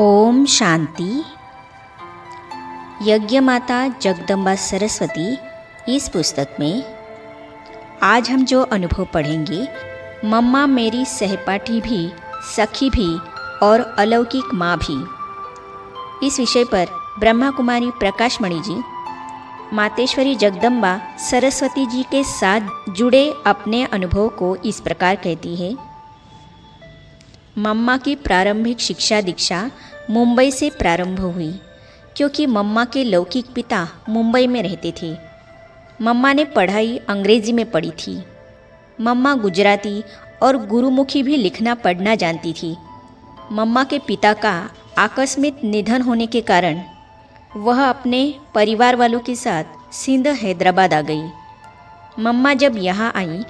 ओम शांति। यज्ञ माता जगदम्बा सरस्वती इस पुस्तक में आज हम जो अनुभव पढ़ेंगे, मम्मा मेरी सहपाठी भी, सखी भी और अलौकिक माँ भी, इस विषय पर ब्रह्मा कुमारी प्रकाशमणि जी मातेश्वरी जगदम्बा सरस्वती जी के साथ जुड़े अपने अनुभव को इस प्रकार कहती है। मम्मा की प्रारंभिक शिक्षा दीक्षा मुंबई से प्रारंभ हुई, क्योंकि मम्मा के लौकिक पिता मुंबई में रहते थे। मम्मा ने पढ़ाई अंग्रेजी में पढ़ी थी। मम्मा गुजराती और गुरुमुखी भी लिखना पढ़ना जानती थी। मम्मा के पिता का आकस्मिक निधन होने के कारण वह अपने परिवार वालों के साथ सिंध हैदराबाद आ गई। मम्मा जब यहाँ आई,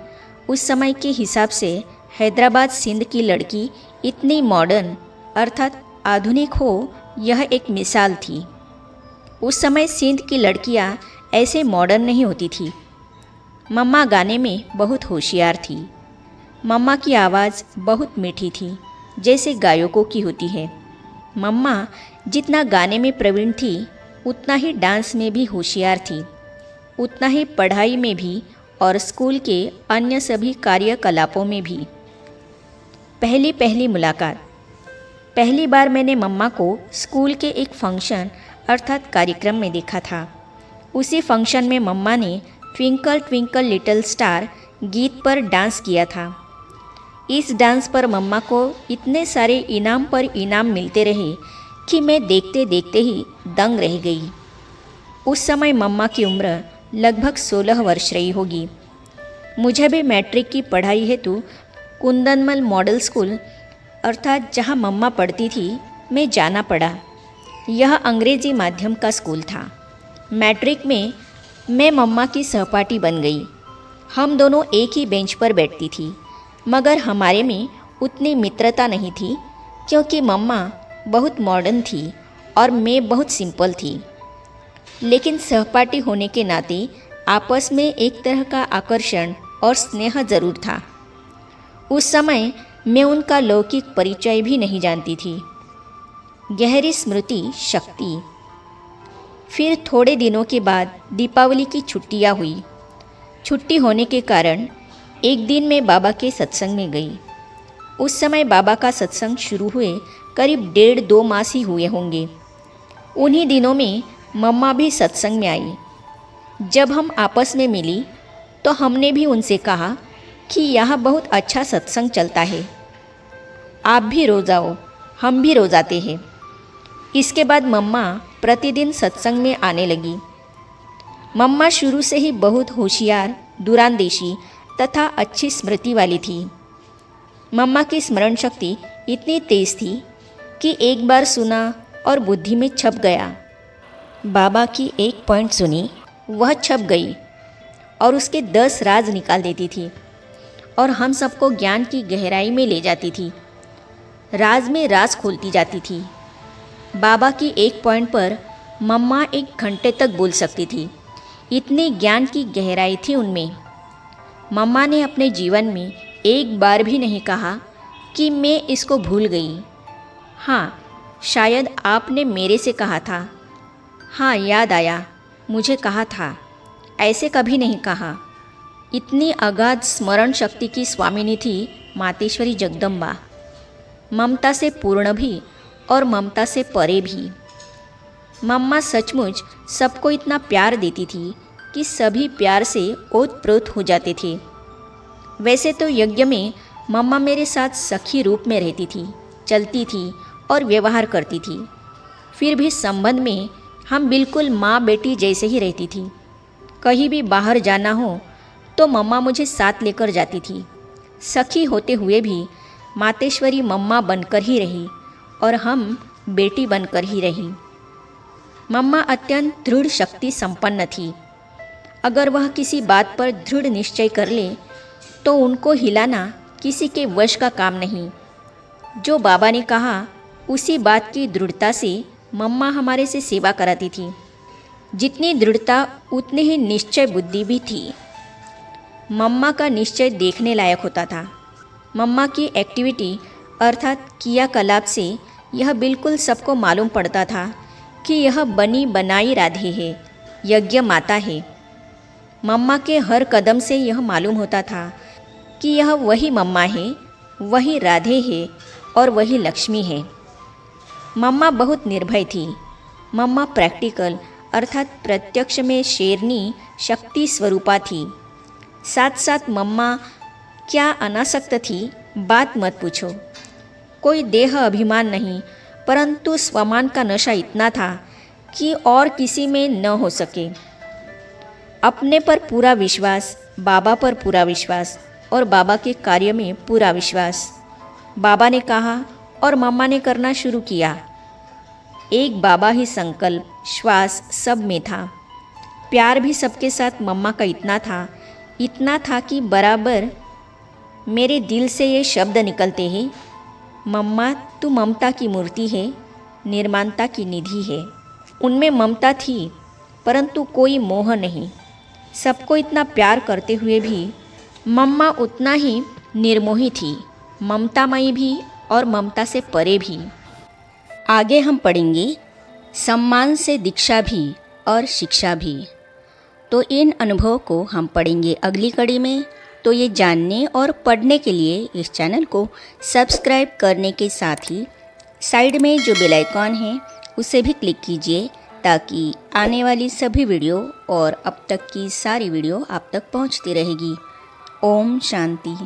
उस समय के हिसाब से हैदराबाद सिंध की लड़की इतनी मॉडर्न अर्थात आधुनिक हो, यह एक मिसाल थी। उस समय सिंध की लड़कियाँ ऐसे मॉडर्न नहीं होती थी। मम्मा गाने में बहुत होशियार थी। मम्मा की आवाज़ बहुत मीठी थी, जैसे गायकों की होती है। मम्मा जितना गाने में प्रवीण थी, उतना ही डांस में भी होशियार थी, उतना ही पढ़ाई में भी और स्कूल के अन्य सभी कार्यकलापों में भी। पहली मुलाकात। पहली बार मैंने मम्मा को स्कूल के एक फंक्शन अर्थात कार्यक्रम में देखा था। उसी फंक्शन में मम्मा ने ट्विंकल ट्विंकल लिटिल स्टार गीत पर डांस किया था। इस डांस पर मम्मा को इतने सारे इनाम पर इनाम मिलते रहे कि मैं देखते देखते ही दंग रह गई। उस समय मम्मा की उम्र लगभग 16 वर्ष रही होगी। मुझे भी मैट्रिक की पढ़ाई हेतु कुंदनमल मॉडल स्कूल अर्थात जहाँ मम्मा पढ़ती थी में जाना पड़ा। यह अंग्रेजी माध्यम का स्कूल था। मैट्रिक में मैं मम्मा की सहपाठी बन गई। हम दोनों एक ही बेंच पर बैठती थी, मगर हमारे में उतनी मित्रता नहीं थी, क्योंकि मम्मा बहुत मॉडर्न थी और मैं बहुत सिंपल थी। लेकिन सहपाठी होने के नाते आपस में एक तरह का आकर्षण और स्नेह जरूर था। उस समय मैं उनका लौकिक परिचय भी नहीं जानती थी। गहरी स्मृति शक्ति। फिर थोड़े दिनों के बाद दीपावली की छुट्टियाँ हुई। छुट्टी होने के कारण एक दिन मैं बाबा के सत्संग में गई। उस समय बाबा का सत्संग शुरू हुए करीब 1.5-2 मास ही हुए होंगे। उन्हीं दिनों में मम्मा भी सत्संग में आई। जब हम आपस में मिली तो हमने भी उनसे कहा कि यहाँ बहुत अच्छा सत्संग चलता है, आप भी रोज़ आओ, हम भी रोज़ आते हैं। इसके बाद मम्मा प्रतिदिन सत्संग में आने लगी। मम्मा शुरू से ही बहुत होशियार, दूरांदेशी तथा अच्छी स्मृति वाली थी। मम्मा की स्मरण शक्ति इतनी तेज़ थी कि एक बार सुना और बुद्धि में छप गया। बाबा की एक पॉइंट सुनी, वह छप गई और उसके 10 राज निकाल देती थी और हम सबको ज्ञान की गहराई में ले जाती थी। राज में राज खोलती जाती थी। बाबा की एक पॉइंट पर मम्मा 1 घंटे तक बोल सकती थी, इतनी ज्ञान की गहराई थी उनमें। मम्मा ने अपने जीवन में एक बार भी नहीं कहा कि मैं इसको भूल गई। हाँ, शायद आपने मेरे से कहा था, हाँ याद आया, मुझे कहा था, ऐसे कभी नहीं कहा। इतनी अगाध स्मरण शक्ति की स्वामिनी थी मातेश्वरी जगदम्बा। ममता से पूर्ण भी और ममता से परे भी। मम्मा सचमुच सबको इतना प्यार देती थी कि सभी प्यार से ओतप्रोत हो जाते थे। वैसे तो यज्ञ में मम्मा मेरे साथ सखी रूप में रहती थी, चलती थी और व्यवहार करती थी। फिर भी संबंध में हम बिल्कुल माँ बेटी जैसे ही रहती थी। कहीं भी बाहर जाना हो तो मम्मा मुझे साथ लेकर जाती थी। सखी होते हुए भी मातेश्वरी मम्मा बनकर ही रही और हम बेटी बनकर ही रही। मम्मा अत्यंत दृढ़ शक्ति संपन्न थी। अगर वह किसी बात पर दृढ़ निश्चय कर ले तो उनको हिलाना किसी के वश का काम नहीं। जो बाबा ने कहा, उसी बात की दृढ़ता से मम्मा हमारे से सेवा कराती थी। जितनी दृढ़ता उतनी ही निश्चय बुद्धि भी थी। मम्मा का निश्चय देखने लायक होता था। मम्मा की एक्टिविटी अर्थात क्रियाकलाप से यह बिल्कुल सबको मालूम पड़ता था कि यह बनी बनाई राधे है, यज्ञ माता है। मम्मा के हर कदम से यह मालूम होता था कि यह वही मम्मा है, वही राधे है और वही लक्ष्मी है। मम्मा बहुत निर्भय थी। मम्मा प्रैक्टिकल अर्थात प्रत्यक्ष में शेरनी शक्ति स्वरूपा थी। साथ साथ मम्मा क्या अनासक्त थी, बात मत पूछो। कोई देह अभिमान नहीं, परंतु स्वमान का नशा इतना था कि और किसी में न हो सके। अपने पर पूरा विश्वास, बाबा पर पूरा विश्वास और बाबा के कार्य में पूरा विश्वास। बाबा ने कहा और मम्मा ने करना शुरू किया। एक बाबा ही संकल्प, श्वास सब में था। प्यार भी सबके साथ मम्मा का इतना था कि बराबर मेरे दिल से ये शब्द निकलते हैं, मम्मा तू ममता की मूर्ति है, निर्माणता की निधि है। उनमें ममता थी परंतु कोई मोह नहीं। सबको इतना प्यार करते हुए भी मम्मा उतना ही निर्मोही थी, ममतामयी भी और ममता से परे भी। आगे हम पढ़ेंगे सम्मान से दीक्षा भी और शिक्षा भी। तो इन अनुभव को हम पढ़ेंगे अगली कड़ी में। तो ये जानने और पढ़ने के लिए इस चैनल को सब्सक्राइब करने के साथ ही साइड में जो बेल आइकॉन है उसे भी क्लिक कीजिए, ताकि आने वाली सभी वीडियो और अब तक की सारी वीडियो आप तक पहुंचती रहेगी। ओम शांति।